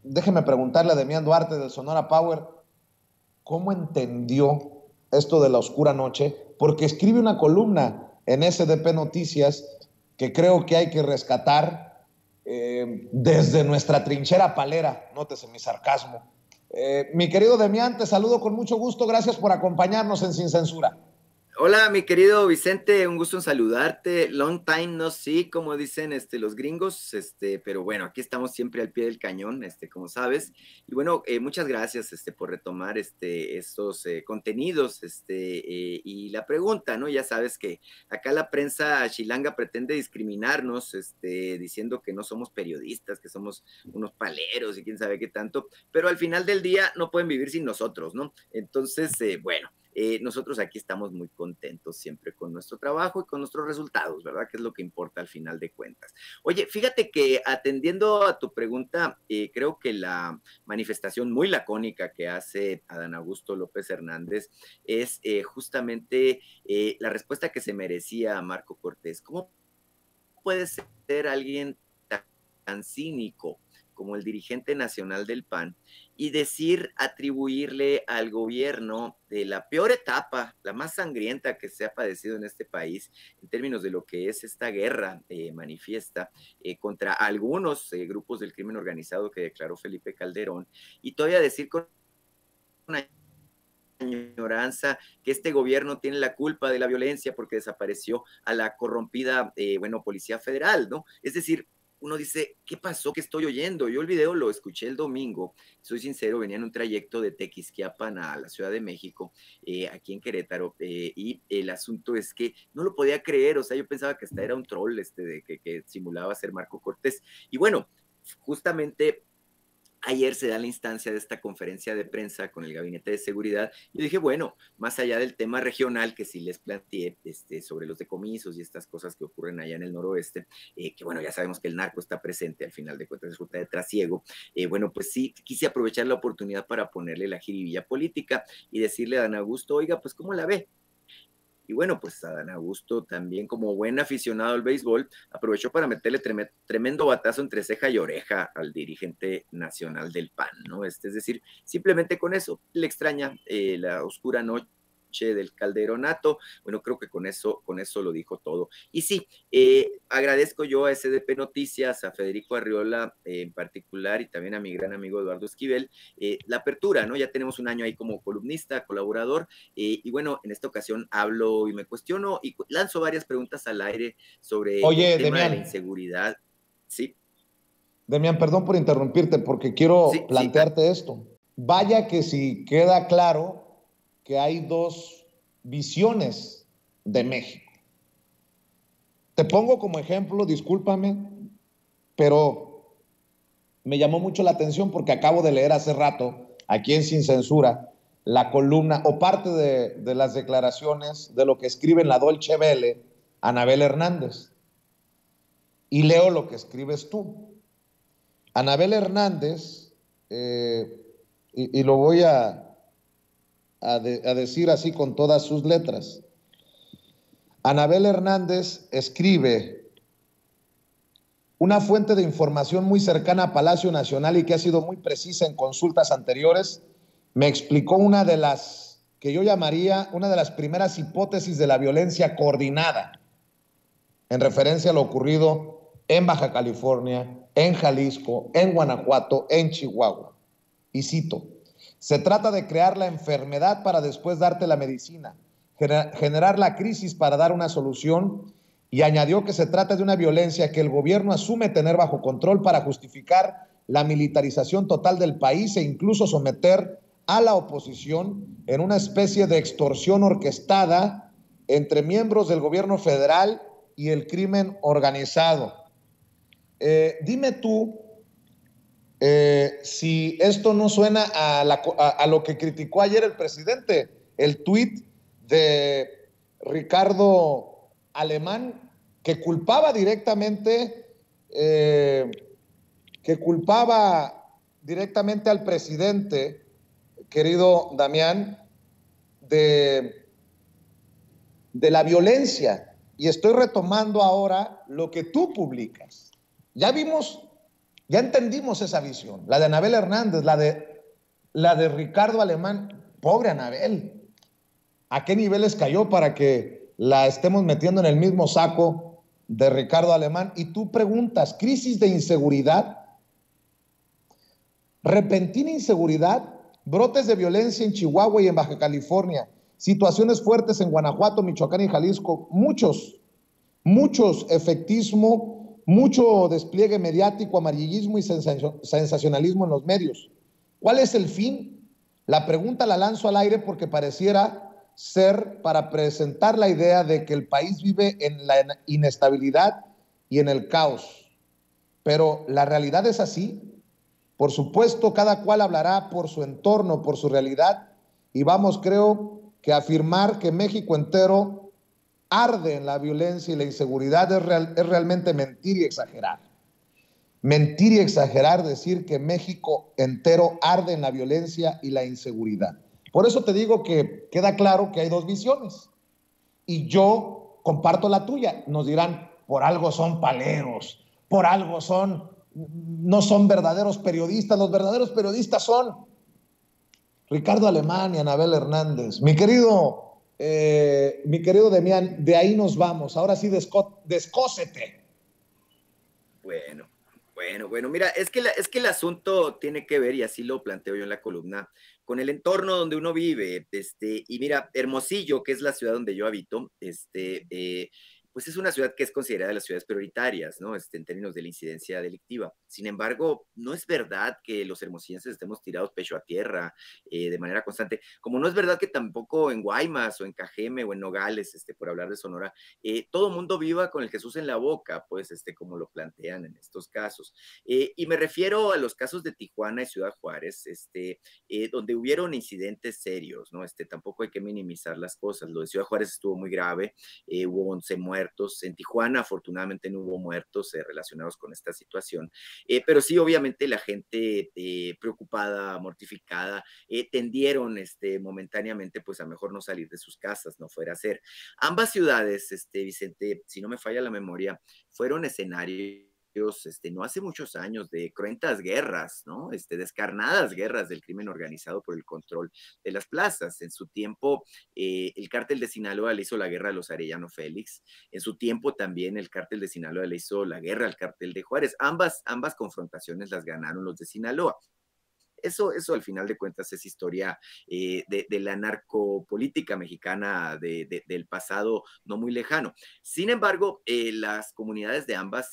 déjeme preguntarle a Demián Duarte del Sonora Power, ¿cómo entendió esto de la oscura noche? Porque escribe una columna en SDP Noticias que creo que hay que rescatar desde nuestra trinchera palera, nótese mi sarcasmo. Mi querido Demián, te saludo con mucho gusto, gracias por acompañarnos en Sin Censura. Hola, mi querido Vicente, un gusto en saludarte. Long time no see, como dicen los gringos, pero bueno, aquí estamos siempre al pie del cañón, como sabes. Y bueno, muchas gracias por retomar estos contenidos y la pregunta, ¿no? Ya sabes que acá la prensa chilanga pretende discriminarnos, diciendo que no somos periodistas, que somos unos paleros y quién sabe qué tanto, pero al final del día no pueden vivir sin nosotros, ¿no? Entonces, bueno. Nosotros aquí estamos muy contentos siempre con nuestro trabajo y con nuestros resultados, ¿verdad? Que es lo que importa al final de cuentas. Oye, fíjate que atendiendo a tu pregunta, creo que la manifestación muy lacónica que hace Adán Augusto López Hernández es justamente la respuesta que se merecía a Marco Cortés. ¿Cómo puede ser alguien tan cínico como el dirigente nacional del PAN y decir, atribuirle al gobierno de la peor etapa, la más sangrienta que se ha padecido en este país en términos de lo que es esta guerra manifiesta contra algunos grupos del crimen organizado que declaró Felipe Calderón, y todavía decir con una añoranza que este gobierno tiene la culpa de la violencia porque desapareció a la corrompida, Policía Federal, ¿no? Es decir, uno dice, ¿qué pasó? ¿Qué estoy oyendo? Yo el video lo escuché el domingo, soy sincero, venía en un trayecto de Tequisquiapan a la Ciudad de México, aquí en Querétaro, y el asunto es que no lo podía creer, o sea, yo pensaba que hasta era un troll de que simulaba ser Marco Cortés. Y bueno, justamente ayer se da la instancia de esta conferencia de prensa con el Gabinete de Seguridad. Yo dije, bueno, más allá del tema regional que sí les planteé sobre los decomisos y estas cosas que ocurren allá en el noroeste, que bueno, ya sabemos que el narco está presente, al final de cuentas es ruta de trasiego. Bueno, pues sí, quise aprovechar la oportunidad para ponerle la jiribilla política y decirle a Dan Augusto, oiga, pues ¿cómo la ve? Y bueno, pues Adán Augusto también como buen aficionado al béisbol aprovechó para meterle tremendo batazo entre ceja y oreja al dirigente nacional del PAN, ¿no? Es decir, simplemente con eso le extraña la oscura noche del Calderonato. Bueno, creo que con eso lo dijo todo. Y sí, agradezco yo a SDP Noticias, a Federico Arriola en particular y también a mi gran amigo Eduardo Esquivel, la apertura, ¿no? Ya tenemos un año ahí como columnista, colaborador, y bueno, en esta ocasión hablo y me cuestiono y lanzo varias preguntas al aire sobre el Oye, tema de la Demián, inseguridad. Sí, Demián, perdón por interrumpirte porque quiero sí, sí. plantearte esto. Vaya que si queda claro que hay dos visiones de México. Te pongo como ejemplo, discúlpame, pero me llamó mucho la atención porque acabo de leer hace rato, aquí en Sin Censura, la columna o parte de las declaraciones de lo que escribe en la Dolce Vele Anabel Hernández. Y leo lo que escribes tú. Anabel Hernández, y lo voy a decir así con todas sus letras. Anabel Hernández escribe: una fuente de información muy cercana a Palacio Nacional y que ha sido muy precisa en consultas anteriores, me explicó una de las que yo llamaría una de las primeras hipótesis de la violencia coordinada, en referencia a lo ocurrido en Baja California, en Jalisco, en Guanajuato, en Chihuahua. Y cito: se trata de crear la enfermedad para después darte la medicina, generar la crisis para dar una solución, y añadió que se trata de una violencia que el gobierno asume tener bajo control para justificar la militarización total del país e incluso someter a la oposición en una especie de extorsión orquestada entre miembros del gobierno federal y el crimen organizado. Dime tú, si esto no suena a lo que criticó ayer el presidente, el tuit de Ricardo Alemán, que culpaba directamente, al presidente, querido Damián, de, de la violencia. Y estoy retomando ahora lo que tú publicas. Ya vimos Ya entendimos esa visión, la de Anabel Hernández, la de Ricardo Alemán. Pobre Anabel, ¿a qué niveles cayó para que la estemos metiendo en el mismo saco de Ricardo Alemán? Y tú preguntas, crisis de inseguridad, repentina inseguridad, brotes de violencia en Chihuahua y en Baja California, situaciones fuertes en Guanajuato, Michoacán y Jalisco, muchos efectismo, mucho despliegue mediático, amarillismo y sensacionalismo en los medios. ¿Cuál es el fin? La pregunta la lanzo al aire porque pareciera ser para presentar la idea de que el país vive en la inestabilidad y en el caos. Pero la realidad es así. Por supuesto, cada cual hablará por su entorno, por su realidad, y vamos, creo, que afirmar que México entero arde en la violencia y la inseguridad es realmente mentir y exagerar. Mentir y exagerar decir que México entero arde en la violencia y la inseguridad. Por eso te digo que queda claro que hay dos visiones. Y yo comparto la tuya. Nos dirán, por algo son paleros, por algo no son verdaderos periodistas. Los verdaderos periodistas son Ricardo Alemán y Anabel Hernández. Mi querido Demián, de ahí nos vamos. Ahora sí, descósete. Bueno, mira, es que el asunto tiene que ver, y así lo planteo yo en la columna, con el entorno donde uno vive, y mira, Hermosillo, que es la ciudad donde yo habito, pues es una ciudad que es considerada de las ciudades prioritarias, ¿no? En términos de la incidencia delictiva. Sin embargo, no es verdad que los hermosillenses estemos tirados pecho a tierra de manera constante, como no es verdad que tampoco en Guaymas o en Cajeme o en Nogales, por hablar de Sonora, todo mundo viva con el Jesús en la boca, pues, como lo plantean en estos casos. Y me refiero a los casos de Tijuana y Ciudad Juárez, donde hubieron incidentes serios, ¿no? Tampoco hay que minimizar las cosas. Lo de Ciudad Juárez estuvo muy grave, hubo 11 muertos. En Tijuana, afortunadamente, no hubo muertos relacionados con esta situación, pero sí, obviamente, la gente preocupada, mortificada, tendieron momentáneamente, pues, a mejor no salir de sus casas, no fuera a ser. Ambas ciudades, Vicente, si no me falla la memoria, fueron escenarios no hace muchos años de cruentas guerras, ¿no? Descarnadas guerras del crimen organizado por el control de las plazas. En su tiempo, el cártel de Sinaloa le hizo la guerra a los Arellano Félix. En su tiempo también el cártel de Sinaloa le hizo la guerra al cártel de Juárez. Ambas confrontaciones las ganaron los de Sinaloa. Eso al final de cuentas es historia de la narcopolítica mexicana del pasado no muy lejano. Sin embargo, las comunidades de ambas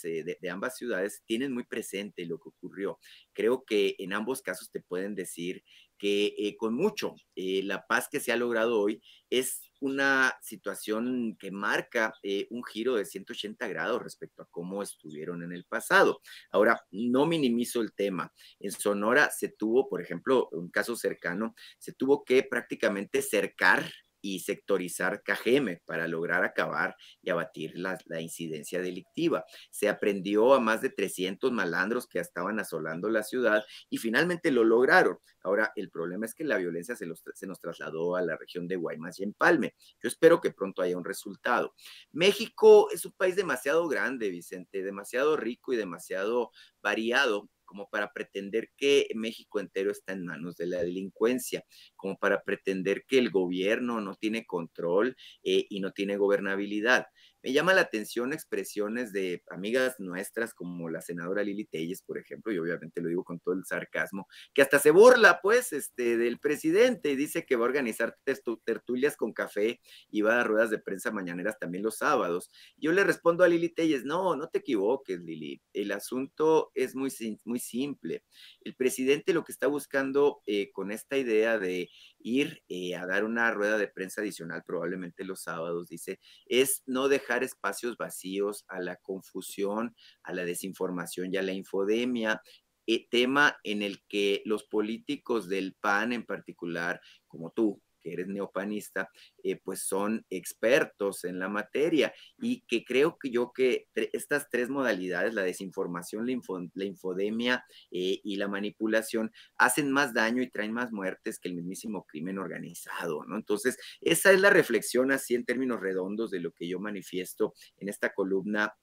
ciudades tienen muy presente lo que ocurrió. Creo que en ambos casos te pueden decir que con mucho la paz que se ha logrado hoy es una situación que marca un giro de 180 grados respecto a cómo estuvieron en el pasado. Ahora, no minimizo el tema. En Sonora se tuvo, por ejemplo, un caso cercano, se tuvo que prácticamente cercar y sectorizar Cajeme para lograr acabar y abatir la incidencia delictiva. Se aprendió a más de 300 malandros que estaban asolando la ciudad y finalmente lo lograron. Ahora, el problema es que la violencia se nos trasladó a la región de Guaymas y Empalme. Yo espero que pronto haya un resultado. México es un país demasiado grande, Vicente, demasiado rico y demasiado variado como para pretender que México entero está en manos de la delincuencia, como para pretender que el gobierno no tiene control y no tiene gobernabilidad. Me llama la atención expresiones de amigas nuestras como la senadora Lili Telles, por ejemplo, y obviamente lo digo con todo el sarcasmo, que hasta se burla, pues, del presidente y dice que va a organizar tertulias con café y va a dar ruedas de prensa mañaneras también los sábados. Yo le respondo a Lili Telles, no te equivoques, Lili, el asunto es muy simple. El presidente lo que está buscando con esta idea de ir a dar una rueda de prensa adicional, probablemente los sábados, dice, es no dejar espacios vacíos a la confusión, a la desinformación y a la infodemia, tema en el que los políticos del PAN en particular, como tú, que eres neopanista, pues son expertos en la materia y que creo que estas tres modalidades, la desinformación, la infodemia y la manipulación, hacen más daño y traen más muertes que el mismísimo crimen organizado, ¿no? Entonces, esa es la reflexión así en términos redondos de lo que yo manifiesto en esta columna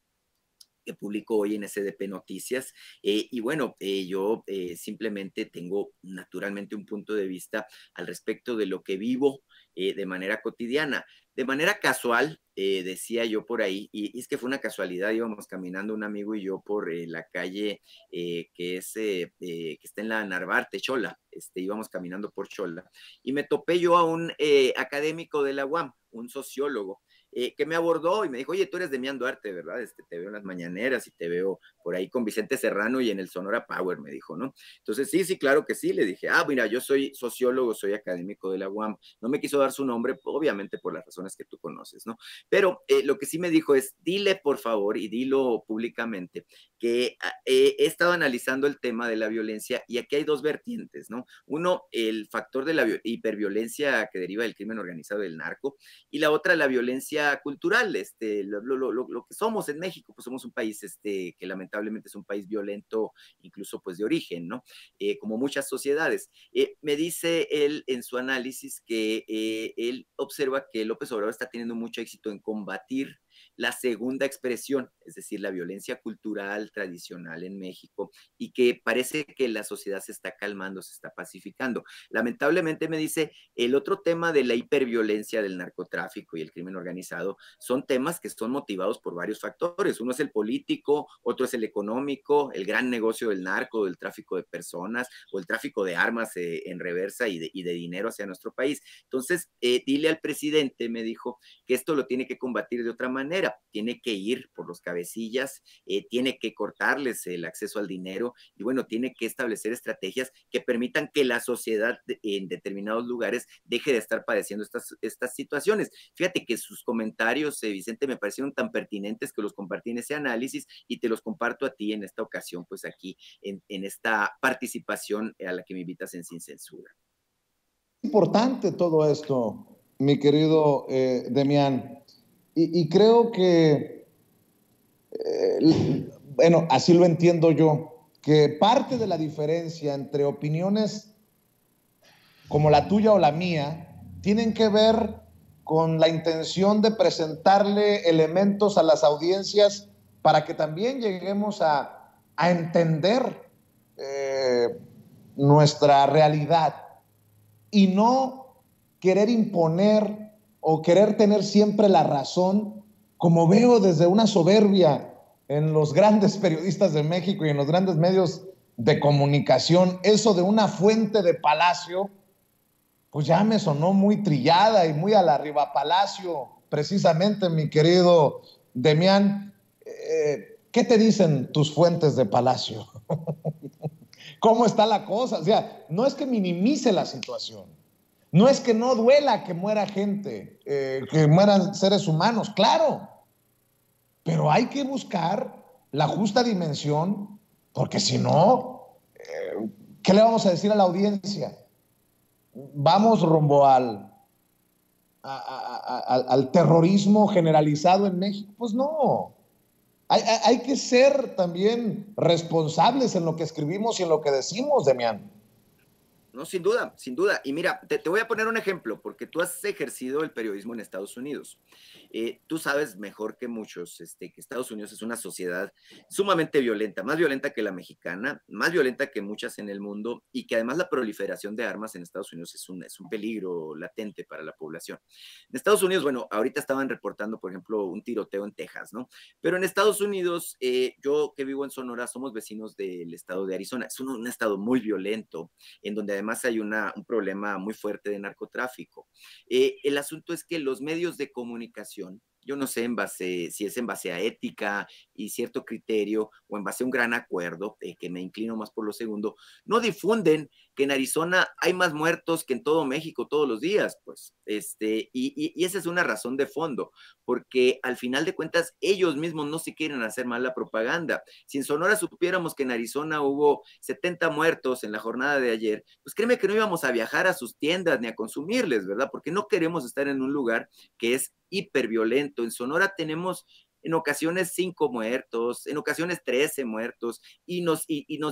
que publico hoy en SDP Noticias. Y bueno, yo simplemente tengo naturalmente un punto de vista al respecto de lo que vivo de manera cotidiana. De manera casual, decía yo por ahí, y es que fue una casualidad, íbamos caminando un amigo y yo por la calle que está en la Narvarte, Xola, íbamos caminando por Xola, y me topé yo a un académico de la UAM, un sociólogo, que me abordó y me dijo, oye, tú eres Demián Duarte, ¿verdad? Te veo en las mañaneras y te veo por ahí con Vicente Serrano y en el Sonora Power, me dijo, ¿no? Entonces, sí, sí, claro que sí, le dije, mira, yo soy sociólogo, soy académico de la UAM. No me quiso dar su nombre, obviamente por las razones que tú conoces, ¿no? Pero lo que sí me dijo es, dile por favor y dilo públicamente, que he estado analizando el tema de la violencia y aquí hay dos vertientes, ¿no? Uno, el factor de la hiperviolencia que deriva del crimen organizado del narco, y la otra, la violencia cultural, lo que somos en México, pues somos un país que lamentablemente es un país violento, incluso pues de origen, ¿no? Como muchas sociedades. Me dice él en su análisis que él observa que López Obrador está teniendo mucho éxito en combatir la segunda expresión, es decir, la violencia cultural tradicional en México, y que parece que la sociedad se está calmando, se está pacificando. Lamentablemente me dice, el otro tema de la hiperviolencia del narcotráfico y el crimen organizado son temas que son motivados por varios factores. Uno es el político, otro es el económico, el gran negocio del narco, del tráfico de personas o el tráfico de armas en reversa y de dinero hacia nuestro país. Entonces, dile al presidente, me dijo, que esto lo tiene que combatir de otra manera, tiene que ir por los cabecillas, tiene que cortarles el acceso al dinero y bueno, tiene que establecer estrategias que permitan que la sociedad en determinados lugares deje de estar padeciendo estas situaciones. Fíjate que sus comentarios, Vicente, me parecieron tan pertinentes que los compartí en ese análisis y te los comparto a ti en esta ocasión, pues aquí en esta participación a la que me invitas en Sin Censura. Importante todo esto, mi querido Demián, y creo que, bueno, así lo entiendo yo, que parte de la diferencia entre opiniones como la tuya o la mía tienen que ver con la intención de presentarle elementos a las audiencias para que también lleguemos a entender nuestra realidad y no querer imponer o querer tener siempre la razón, como veo desde una soberbia en los grandes periodistas de México y en los grandes medios de comunicación. Eso de una fuente de Palacio, pues ya me sonó muy trillada y muy a la arriba Palacio, precisamente, mi querido Demián. ¿Qué te dicen tus fuentes de Palacio? ¿Cómo está la cosa? O sea, no es que minimice la situación, no es que no duela que muera gente, que mueran seres humanos, claro, pero hay que buscar la justa dimensión, porque si no, ¿qué le vamos a decir a la audiencia? ¿Vamos rumbo al terrorismo generalizado en México? Pues no. Hay que ser también responsables en lo que escribimos y en lo que decimos, Demián. No, sin duda, sin duda. Y mira, te voy a poner un ejemplo, porque tú has ejercido el periodismo en Estados Unidos. Tú sabes mejor que muchos que Estados Unidos es una sociedad sumamente violenta, más violenta que la mexicana, más violenta que muchas en el mundo, y que además la proliferación de armas en Estados Unidos es un peligro latente para la población. En Estados Unidos, bueno, ahorita estaban reportando, por ejemplo, un tiroteo en Texas, ¿no? Pero en Estados Unidos, yo que vivo en Sonora, somos vecinos del estado de Arizona. Es un estado muy violento, en donde además hay un problema muy fuerte de narcotráfico. El asunto es que los medios de comunicación, yo no sé si es en base a ética y cierto criterio o en base a un gran acuerdo, que me inclino más por lo segundo, no difunden que en Arizona hay más muertos que en todo México todos los días, pues, y esa es una razón de fondo, porque al final de cuentas ellos mismos no se quieren hacer mala propaganda. Si en Sonora supiéramos que en Arizona hubo 70 muertos en la jornada de ayer, pues créeme que no íbamos a viajar a sus tiendas ni a consumirles, ¿verdad? Porque no queremos estar en un lugar que es hiperviolento. En Sonora tenemos en ocasiones 5 muertos, en ocasiones 13 muertos, y nos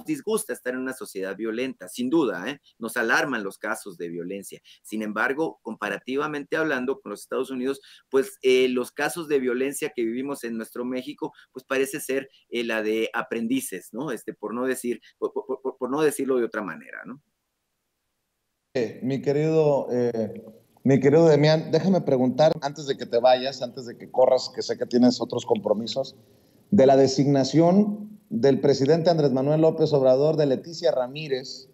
disgusta estar en una sociedad violenta, sin duda, ¿eh? Nos alarman los casos de violencia. Sin embargo, comparativamente hablando con los Estados Unidos, pues los casos de violencia que vivimos en nuestro México, pues parece ser la de aprendices, ¿no? Por no decirlo de otra manera, ¿no? Mi querido, mi querido Demián, déjame preguntar antes de que te vayas, antes de que corras, que sé que tienes otros compromisos, de la designación del presidente Andrés Manuel López Obrador de Leticia Ramírez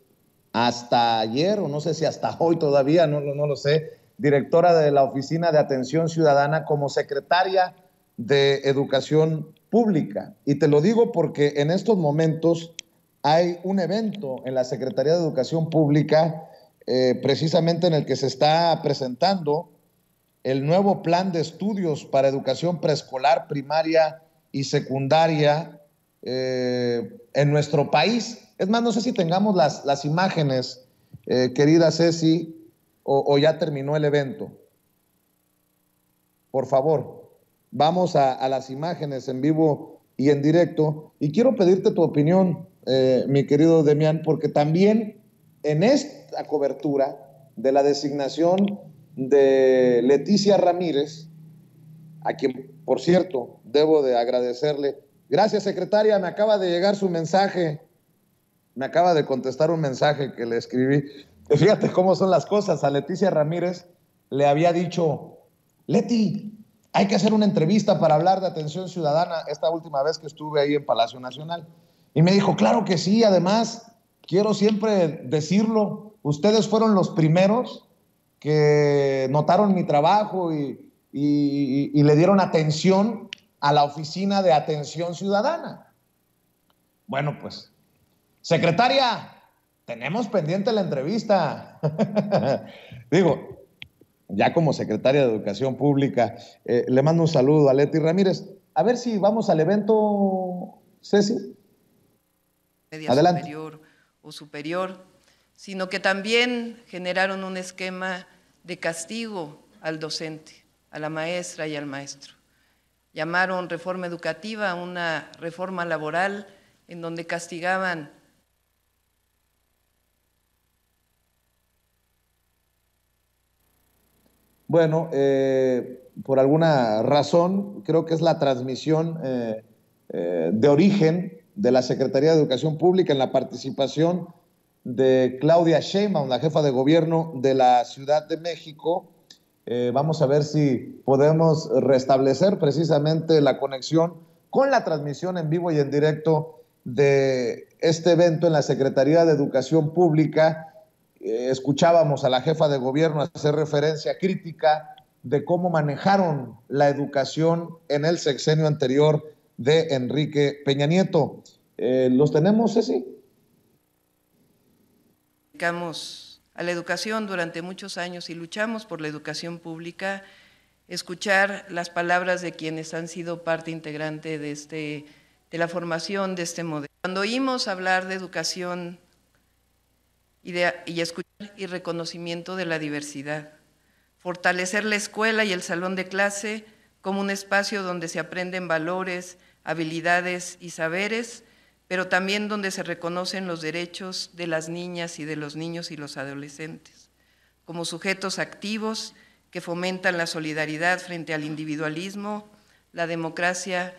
hasta ayer, o no sé si hasta hoy todavía, no lo sé, directora de la Oficina de Atención Ciudadana como secretaria de Educación Pública. Y te lo digo porque en estos momentos hay un evento en la Secretaría de Educación Pública precisamente en el que se está presentando el nuevo plan de estudios para educación preescolar, primaria y secundaria en nuestro país. Es más, no sé si tengamos las imágenes, querida Ceci, o ya terminó el evento. Por favor, vamos a las imágenes en vivo y en directo. Y quiero pedirte tu opinión, mi querido Demián, porque también en esta cobertura de la designación de Leticia Ramírez, a quien, por cierto, debo de agradecerle. Gracias, secretaria, me acaba de llegar su mensaje. Me acaba de contestar un mensaje que le escribí. Fíjate cómo son las cosas. A Leticia Ramírez le había dicho, Leti, hay que hacer una entrevista para hablar de atención ciudadana esta última vez que estuve ahí en Palacio Nacional. Y me dijo, claro que sí, además, quiero siempre decirlo, ustedes fueron los primeros que notaron mi trabajo y le dieron atención a la Oficina de Atención Ciudadana. Bueno, pues, secretaria, tenemos pendiente la entrevista. Digo, ya como secretaria de Educación Pública, le mando un saludo a Leti Ramírez. A ver si vamos al evento, Ceci. Media Adelante. superior o superior, sino que también generaron un esquema de castigo al docente, a la maestra y al maestro. Llamaron reforma educativa a una reforma laboral en donde castigaban Bueno, por alguna razón, creo que es la transmisión de origen de la Secretaría de Educación Pública en la participación de Claudia Sheinbaum, la jefa de gobierno de la Ciudad de México. Vamos a ver si podemos restablecer precisamente la conexión con la transmisión en vivo y en directo de este evento en la Secretaría de Educación Pública. Escuchábamos a la jefa de gobierno hacer referencia crítica de cómo manejaron la educación en el sexenio anterior de Enrique Peña Nieto. ¿Los tenemos, Ceci? Dedicamos a la educación durante muchos años y luchamos por la educación pública, escuchar las palabras de quienes han sido parte integrante de la formación de este modelo. Cuando oímos hablar de educación y escuchar y reconocimiento de la diversidad, fortalecer la escuela y el salón de clase como un espacio donde se aprenden valores, habilidades y saberes, pero también donde se reconocen los derechos de las niñas y de los niños y los adolescentes, como sujetos activos que fomentan la solidaridad frente al individualismo, la democracia,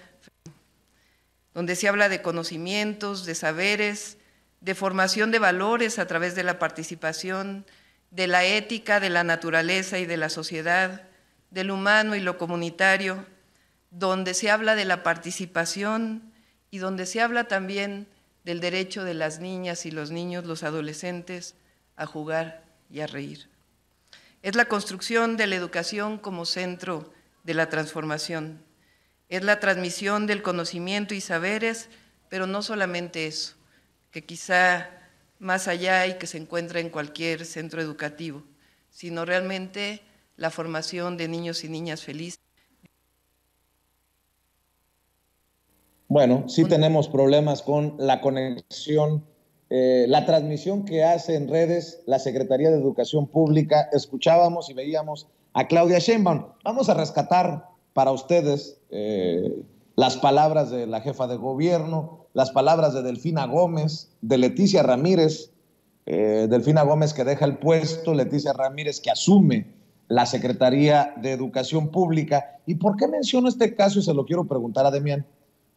donde se habla de conocimientos, de saberes, de formación de valores a través de la participación, de la ética, de la naturaleza y de la sociedad, del humano y lo comunitario, donde se habla de la participación y donde se habla también del derecho de las niñas y los niños, los adolescentes, a jugar y a reír. Es la construcción de la educación como centro de la transformación. Es la transmisión del conocimiento y saberes, pero no solamente eso, que quizá más allá y que se encuentra en cualquier centro educativo, sino realmente la formación de niños y niñas felices. Bueno, sí tenemos problemas con la conexión, la transmisión que hace en redes la Secretaría de Educación Pública. Escuchábamos y veíamos a Claudia Sheinbaum. Vamos a rescatar para ustedes las palabras de la jefa de gobierno, las palabras de Delfina Gómez, de Leticia Ramírez, Delfina Gómez que deja el puesto, Leticia Ramírez que asume la Secretaría de Educación Pública. ¿Y por qué menciono este caso? Y se lo quiero preguntar a Demián.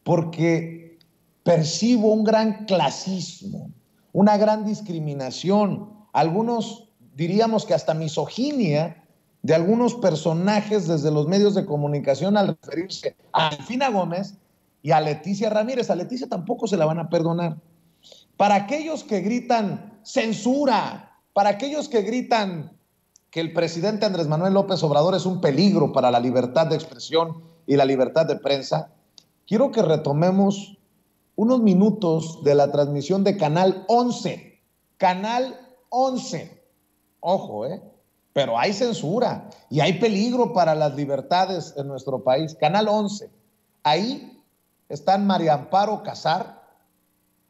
Porque percibo un gran clasismo, una gran discriminación, algunos diríamos que hasta misoginia de algunos personajes desde los medios de comunicación al referirse a Delfina Gómez y a Leticia Ramírez. A Leticia tampoco se la van a perdonar. Para aquellos que gritan censura, para aquellos que gritan que el presidente Andrés Manuel López Obrador es un peligro para la libertad de expresión y la libertad de prensa, quiero que retomemos unos minutos de la transmisión de Canal 11. Canal 11. Ojo, pero hay censura y hay peligro para las libertades en nuestro país. Canal 11. Ahí están María Amparo Casar,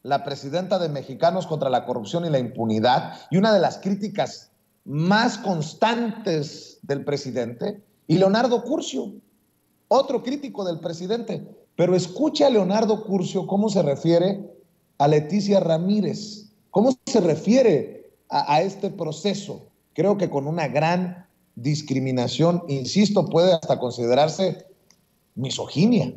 la presidenta de Mexicanos contra la Corrupción y la Impunidad, y una de las críticas más constantes del presidente, y Leonardo Curcio, otro crítico del presidente. Pero escucha a Leonardo Curcio cómo se refiere a Leticia Ramírez, cómo se refiere a este proceso. Creo que con una gran discriminación, insisto, puede hasta considerarse misoginia.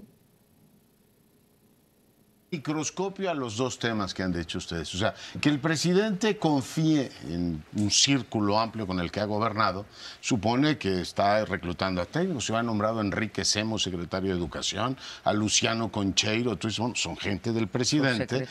Microscopio a los dos temas que han dicho ustedes. O sea, que el presidente confíe en un círculo amplio con el que ha gobernado, supone que está reclutando a técnicos. Se ha nombrado a Enrique Semos, secretario de Educación, a Luciano Concheiro. Entonces, bueno, son gente del presidente,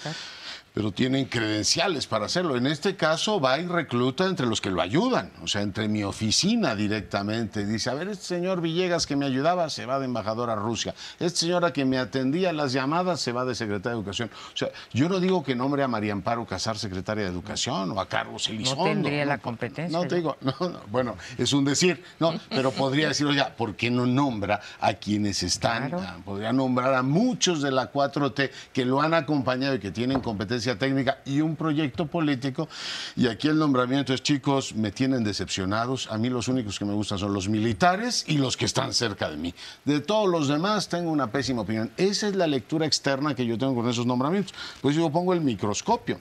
pero tienen credenciales para hacerlo. En este caso va y recluta entre los que lo ayudan, o sea, entre mi oficina directamente. Dice, a ver, este señor Villegas que me ayudaba se va de embajador a Rusia. Esta señora que me atendía las llamadas se va de secretaria de Educación. O sea, yo no digo que nombre a María Amparo Casar secretaria de Educación o a Carlos Elizondo. No tendría la competencia. No te digo, no, bueno, es un decir, no, pero podría decir, oye, ¿por qué no nombra a quienes están? Claro. Podría nombrar a muchos de la 4T que lo han acompañado y que tienen competencia técnica y un proyecto político. Y aquí el nombramiento es, chicos, me tienen decepcionados. A mí los únicos que me gustan son los militares y los que están cerca de mí. De todos los demás tengo una pésima opinión. Esa es la lectura externa que yo tengo con esos nombramientos. Pues yo pongo el microscopio.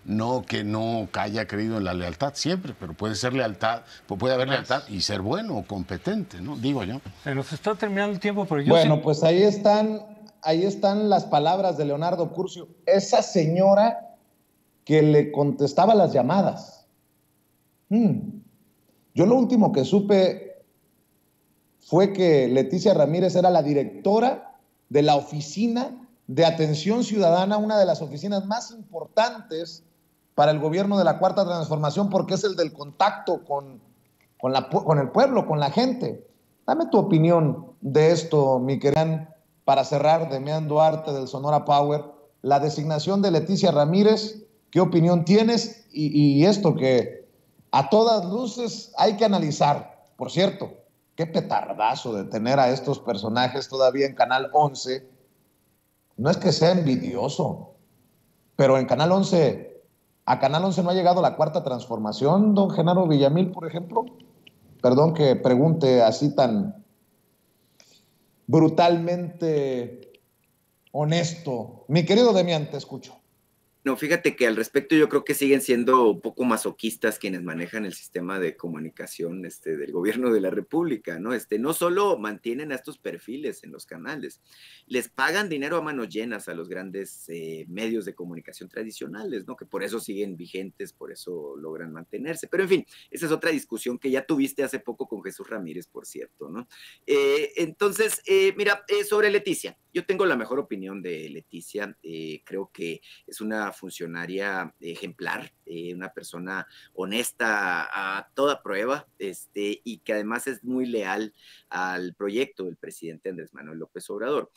No que no haya creído en la lealtad siempre, pero puede ser lealtad, puede haber lealtad y ser bueno o competente, ¿no? Digo yo. Se nos está terminando el tiempo, pero yo Bueno, sí... pues ahí están las palabras de Leonardo Curcio. Esa señora que le contestaba las llamadas. Yo lo último que supe fue que Leticia Ramírez era la directora de la Oficina de Atención Ciudadana, una de las oficinas más importantes para el gobierno de la Cuarta Transformación, porque es el del contacto con el pueblo, con la gente. Dame tu opinión de esto, mi querido, para cerrar, Demián Duarte del Sonora Power, la designación de Leticia Ramírez. ¿Qué opinión tienes? Y esto que a todas luces hay que analizar. Por cierto, qué petardazo de tener a estos personajes todavía en Canal 11. No es que sea envidioso, pero en Canal 11, a Canal 11 no ha llegado la Cuarta Transformación, don Genaro Villamil, por ejemplo. Perdón que pregunte así tan brutalmente honesto. Mi querido Demián, te escucho. No, fíjate que al respecto yo creo que siguen siendo un poco masoquistas quienes manejan el sistema de comunicación del gobierno de la República, ¿no? No solo mantienen a estos perfiles en los canales, les pagan dinero a manos llenas a los grandes medios de comunicación tradicionales, ¿no? Que por eso siguen vigentes, por eso logran mantenerse. Pero en fin, esa es otra discusión que ya tuviste hace poco con Jesús Ramírez, por cierto, ¿no? Entonces, mira, sobre Leticia, yo tengo la mejor opinión de Leticia. Creo que es una funcionaria ejemplar, una persona honesta a toda prueba, y que además es muy leal al proyecto del presidente Andrés Manuel López Obrador.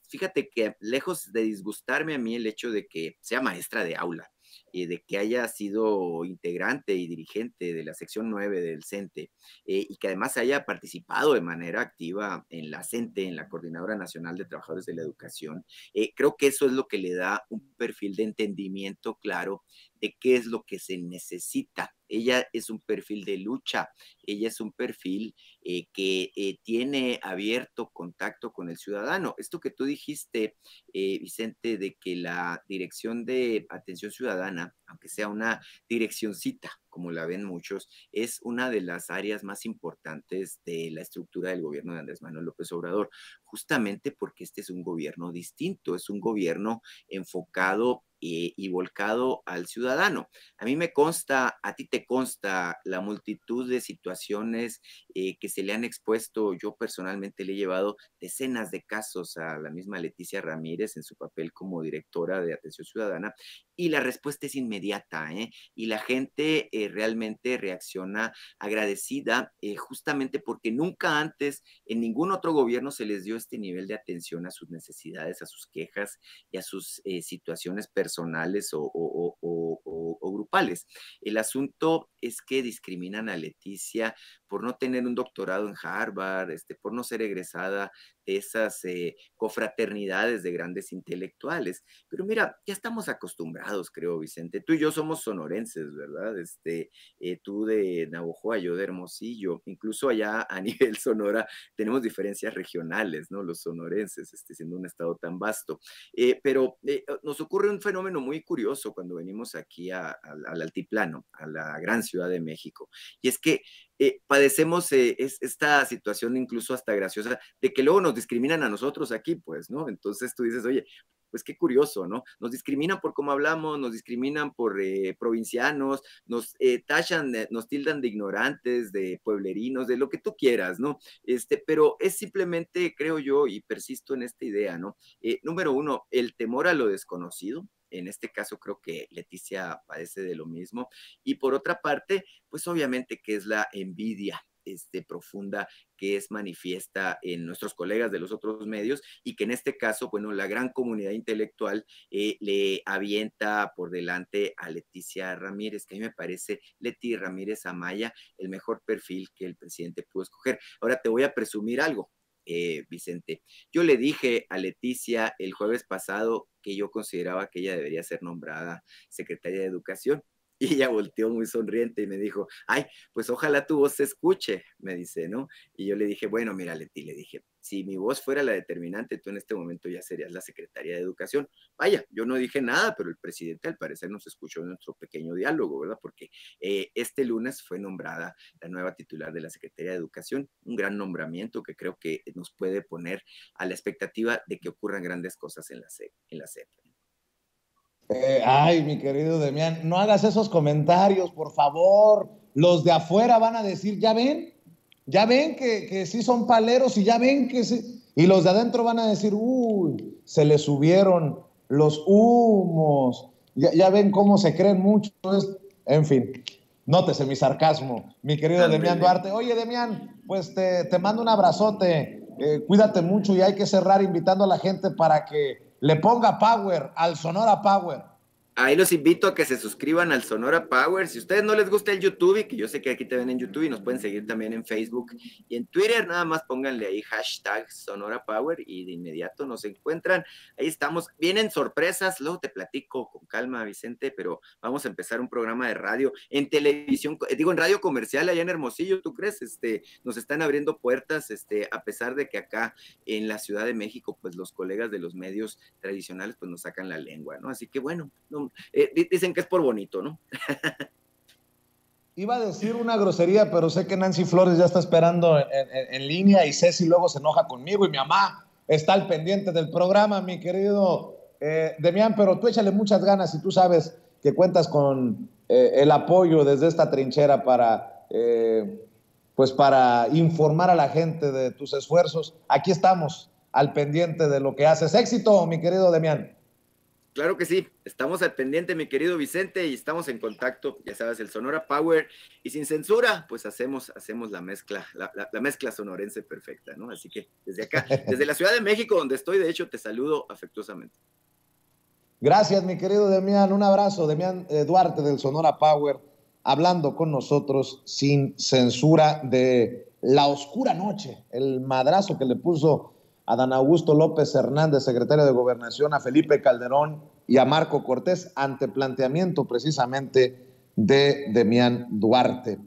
Fíjate que lejos de disgustarme a mí el hecho de que sea maestra de aula, de que haya sido integrante y dirigente de la sección 9 del CENTE, y que además haya participado de manera activa en la CENTE, en la Coordinadora Nacional de Trabajadores de la Educación, creo que eso es lo que le da un perfil de entendimiento claro de qué es lo que se necesita ella es un perfil de lucha, ella es un perfil que tiene abierto contacto con el ciudadano. Esto que tú dijiste, Vicente, de que la Dirección de Atención Ciudadana, aunque sea una direccioncita, como la ven muchos, es una de las áreas más importantes de la estructura del gobierno de Andrés Manuel López Obrador, justamente porque este es un gobierno distinto, es un gobierno enfocado y volcado al ciudadano. A mí me consta, a ti te consta la multitud de situaciones que se le han expuesto. Yo personalmente le he llevado decenas de casos a la misma Leticia Ramírez en su papel como directora de Atención Ciudadana, y la respuesta es inmediata, y la gente realmente reacciona agradecida, justamente porque nunca antes en ningún otro gobierno se les dio este nivel de atención a sus necesidades, a sus quejas y a sus situaciones personales o grupales. El asunto es que discriminan a Leticia por no tener un doctorado en Harvard, por no ser egresada de esas confraternidades de grandes intelectuales. Pero mira, ya estamos acostumbrados, creo, Vicente. Tú y yo somos sonorenses, ¿verdad? Tú de Navojoa, yo de Hermosillo. Incluso allá a nivel Sonora tenemos diferencias regionales, ¿no? Los sonorenses, siendo un estado tan vasto. Pero nos ocurre un fenómeno muy curioso cuando venimos aquí al altiplano, a la gran Ciudad de México. Y es que padecemos esta situación incluso hasta graciosa de que luego nos discriminan a nosotros aquí, pues, ¿no? Entonces tú dices, oye, pues qué curioso, ¿no? Nos discriminan por cómo hablamos, nos discriminan por provincianos, nos tachan, nos tildan de ignorantes, de pueblerinos, de lo que tú quieras, ¿no? Pero es simplemente, creo yo, y persisto en esta idea, ¿no? Número uno, el temor a lo desconocido. En este caso creo que Leticia padece de lo mismo. Y por otra parte, pues obviamente que es la envidia profunda que es manifiesta en nuestros colegas de los otros medios, y que en este caso, bueno, la gran comunidad intelectual le avienta por delante a Leticia Ramírez, que a mí me parece, Leti Ramírez Amaya, el mejor perfil que el presidente pudo escoger. Ahora te voy a presumir algo. Vicente, yo le dije a Leticia el jueves pasado que yo consideraba que ella debería ser nombrada secretaria de Educación, y ella volteó muy sonriente y me dijo, ay, pues ojalá tu voz se escuche, me dice, ¿no? Y yo le dije, bueno, mira, Leti, le dije, si mi voz fuera la determinante, tú en este momento ya serías la secretaria de Educación. Vaya, yo no dije nada, pero el presidente al parecer nos escuchó en nuestro pequeño diálogo, ¿verdad? Porque este lunes fue nombrada la nueva titular de la Secretaría de Educación, un gran nombramiento que creo que nos puede poner a la expectativa de que ocurran grandes cosas en la SEP. Ay, mi querido Demián, no hagas esos comentarios, por favor. Los de afuera van a decir, ya ven que sí son paleros, y ya ven que sí. Y los de adentro van a decir, uy, se les subieron los humos. Ya ven cómo se creen mucho. En fin, nótese mi sarcasmo, mi querido Demián Duarte. Oye, Demián, pues te mando un abrazote. Cuídate mucho, y hay que cerrar invitando a la gente para que le ponga power al Sonora Power. Ahí los invito a que se suscriban al Sonora Power. Si a ustedes no les gusta el YouTube, y que yo sé que aquí te ven en YouTube, y nos pueden seguir también en Facebook y en Twitter, nada más pónganle ahí hashtag Sonora Power y de inmediato nos encuentran. Ahí estamos. Vienen sorpresas, luego te platico con calma, Vicente, pero vamos a empezar un programa de radio, en televisión, en radio comercial allá en Hermosillo, ¿tú crees? Nos están abriendo puertas, a pesar de que acá en la Ciudad de México, pues los colegas de los medios tradicionales, pues nos sacan la lengua, ¿no? Así que bueno, no, dicen que es por bonito, ¿no? Iba a decir una grosería, pero sé que Nancy Flores ya está esperando en línea, y Ceci luego se enoja conmigo, y mi mamá está al pendiente del programa, mi querido Demián, pero tú échale muchas ganas, y tú sabes que cuentas con el apoyo desde esta trinchera para informar a la gente de tus esfuerzos. Aquí estamos al pendiente de lo que haces. Éxito, mi querido Demián. Claro que sí, estamos al pendiente, mi querido Vicente, y estamos en contacto, ya sabes, el Sonora Power, y sin censura, pues hacemos la mezcla, la mezcla sonorense perfecta, ¿no? Así que desde acá, desde la Ciudad de México, donde estoy, de hecho, te saludo afectuosamente. Gracias, mi querido Demián, un abrazo. Demián Duarte del Sonora Power, hablando con nosotros sin censura de la oscura noche, el madrazo que le puso a Dan Augusto López Hernández, secretario de Gobernación, a Felipe Calderón y a Marco Cortés, ante planteamiento precisamente de Demián Duarte.